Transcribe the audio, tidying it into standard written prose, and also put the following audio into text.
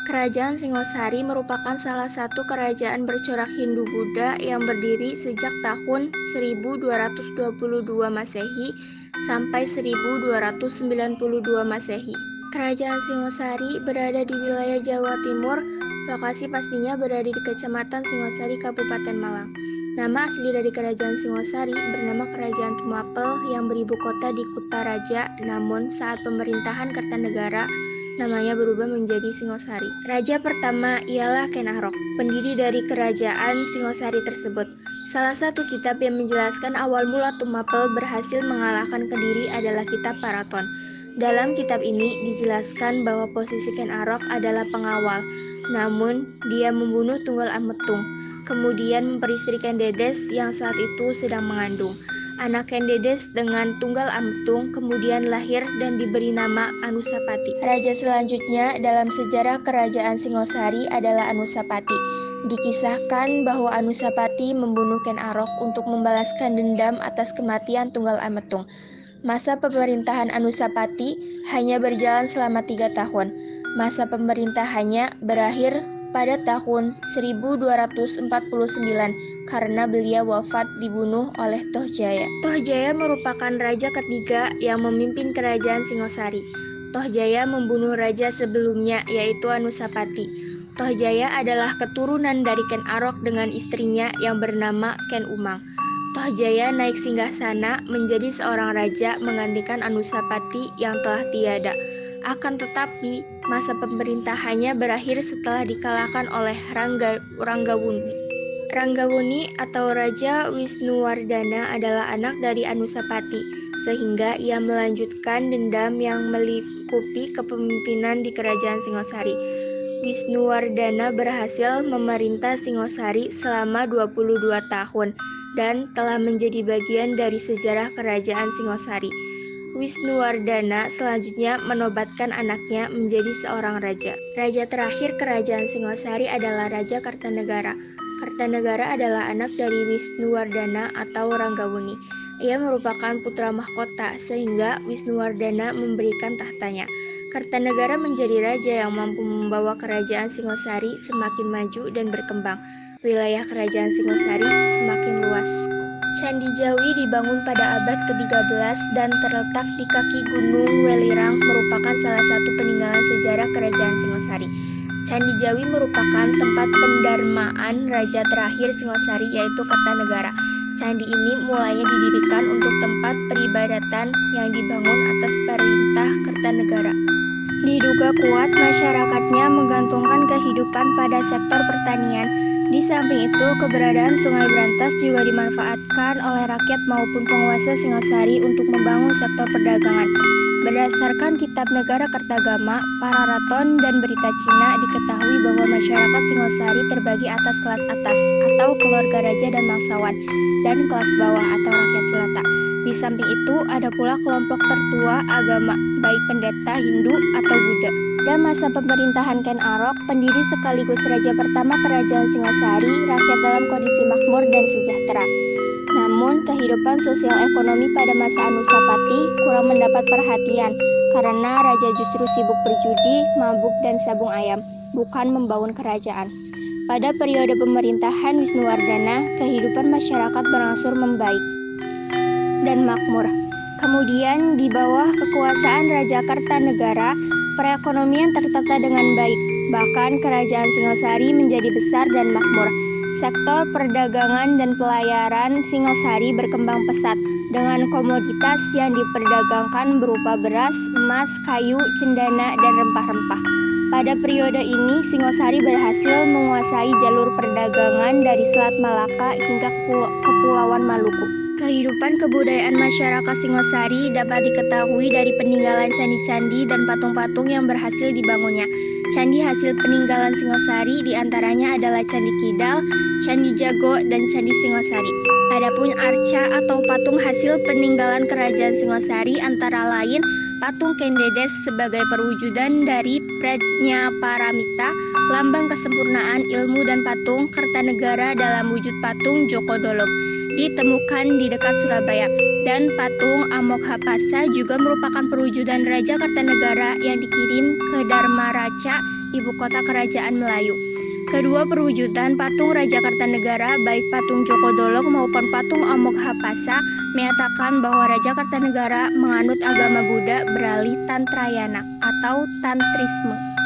Kerajaan Singosari merupakan salah satu kerajaan bercorak Hindu-Buddha yang berdiri sejak tahun 1222 Masehi sampai 1292 Masehi. Kerajaan Singosari berada di wilayah Jawa Timur, lokasi pastinya berada di Kecamatan Singosari, Kabupaten Malang. Nama asli dari Kerajaan Singosari bernama Kerajaan Tumapel yang beribu kota di Kutaraja, namun saat pemerintahan Kertanegara, namanya berubah menjadi Singosari. Raja pertama ialah Ken Arok, pendiri dari kerajaan Singosari tersebut. Salah satu kitab yang menjelaskan awal mula Tumapel berhasil mengalahkan Kediri adalah kitab Paraton. Dalam kitab ini dijelaskan bahwa posisi Ken Arok adalah pengawal, namun dia membunuh Tunggal Ametung, kemudian memperistrikan Dedes yang saat itu sedang mengandung. Anak Ken Dedes dengan Tunggal Ametung kemudian lahir dan diberi nama Anusapati. Raja selanjutnya dalam sejarah kerajaan Singosari adalah Anusapati. Dikisahkan bahwa Anusapati membunuh Ken Arok untuk membalaskan dendam atas kematian Tunggal Ametung. Masa pemerintahan Anusapati hanya berjalan selama 3 tahun. Masa pemerintahannya berakhir pada tahun 1249 karena beliau wafat dibunuh oleh Tohjaya. Tohjaya merupakan raja ketiga yang memimpin kerajaan Singosari. Tohjaya membunuh raja sebelumnya yaitu Anusapati. Tohjaya adalah keturunan dari Ken Arok dengan istrinya yang bernama Ken Umang. Tohjaya naik singgasana menjadi seorang raja menggantikan Anusapati yang telah tiada. Akan tetapi, masa pemerintahannya berakhir setelah dikalahkan oleh Ranggawuni. Ranggawuni atau Raja Wisnuwardana adalah anak dari Anusapati, sehingga ia melanjutkan dendam yang melingkupi kepemimpinan di kerajaan Singosari. Wisnuwardana berhasil memerintah Singosari selama 22 tahun dan telah menjadi bagian dari sejarah kerajaan Singosari. Wisnuwardana selanjutnya menobatkan anaknya menjadi seorang raja. Raja terakhir kerajaan Singosari adalah Raja Kartanegara. Kartanegara adalah anak dari Wisnuwardana atau Ranggawuni. Ia merupakan putra mahkota sehingga Wisnuwardana memberikan tahtanya. Kartanegara menjadi raja yang mampu membawa kerajaan Singosari semakin maju dan berkembang. Wilayah kerajaan Singosari semakin luas. Candi Jawi dibangun pada abad ke-13 dan terletak di kaki Gunung Welirang merupakan salah satu peninggalan sejarah kerajaan Singosari. Candi Jawi merupakan tempat pendarmaan raja terakhir Singosari yaitu Kertanegara. Candi ini mulanya didirikan untuk tempat peribadatan yang dibangun atas perintah Kertanegara. Diduga kuat masyarakatnya menggantungkan kehidupan pada sektor pertanian. Di samping itu, keberadaan Sungai Brantas juga dimanfaatkan oleh rakyat maupun penguasa Singosari untuk membangun sektor perdagangan. Berdasarkan Kitab Negara Kertagama, Pararaton, dan Berita Cina diketahui bahwa masyarakat Singosari terbagi atas kelas atas atau keluarga raja dan bangsawan, dan kelas bawah atau rakyat jelata. Di samping itu, ada pula kelompok tertua agama, baik pendeta Hindu atau Buddha. Pada masa pemerintahan Ken Arok, pendiri sekaligus raja pertama kerajaan Singosari, rakyat dalam kondisi makmur dan sejahtera. Namun, kehidupan sosial ekonomi pada masa Anusapati kurang mendapat perhatian karena raja justru sibuk berjudi, mabuk, dan sabung ayam, bukan membangun kerajaan. Pada periode pemerintahan Wisnuwardana, kehidupan masyarakat berangsur membaik dan makmur. Kemudian, di bawah kekuasaan Raja Kartanegara, perekonomian tertata dengan baik. Bahkan kerajaan Singosari menjadi besar dan makmur. Sektor perdagangan dan pelayaran Singosari berkembang pesat dengan komoditas yang diperdagangkan berupa beras, emas, kayu, cendana, dan rempah-rempah. Pada periode ini, Singosari berhasil menguasai jalur perdagangan dari Selat Malaka hingga Kepulauan Maluku. Kehidupan kebudayaan masyarakat Singosari dapat diketahui dari peninggalan candi-candi dan patung-patung yang berhasil dibangunnya. Candi hasil peninggalan Singosari diantaranya adalah Candi Kidal, Candi Jago, dan Candi Singosari. Adapun arca atau patung hasil peninggalan kerajaan Singosari antara lain patung Ken Dedes sebagai perwujudan dari Prajnaparamita, lambang kesempurnaan ilmu, dan patung Kertanegara dalam wujud patung Joko Dolog ditemukan di dekat Surabaya, dan patung Amoghapasa juga merupakan perwujudan Raja Kartanegara yang dikirim ke Dharmaraja ibu kota kerajaan Melayu. Kedua perwujudan patung Raja Kartanegara, baik patung Joko Dolog maupun patung Amoghapasa, menyatakan bahwa Raja Kartanegara menganut agama Buddha beralih Tantrayana atau Tantrisme.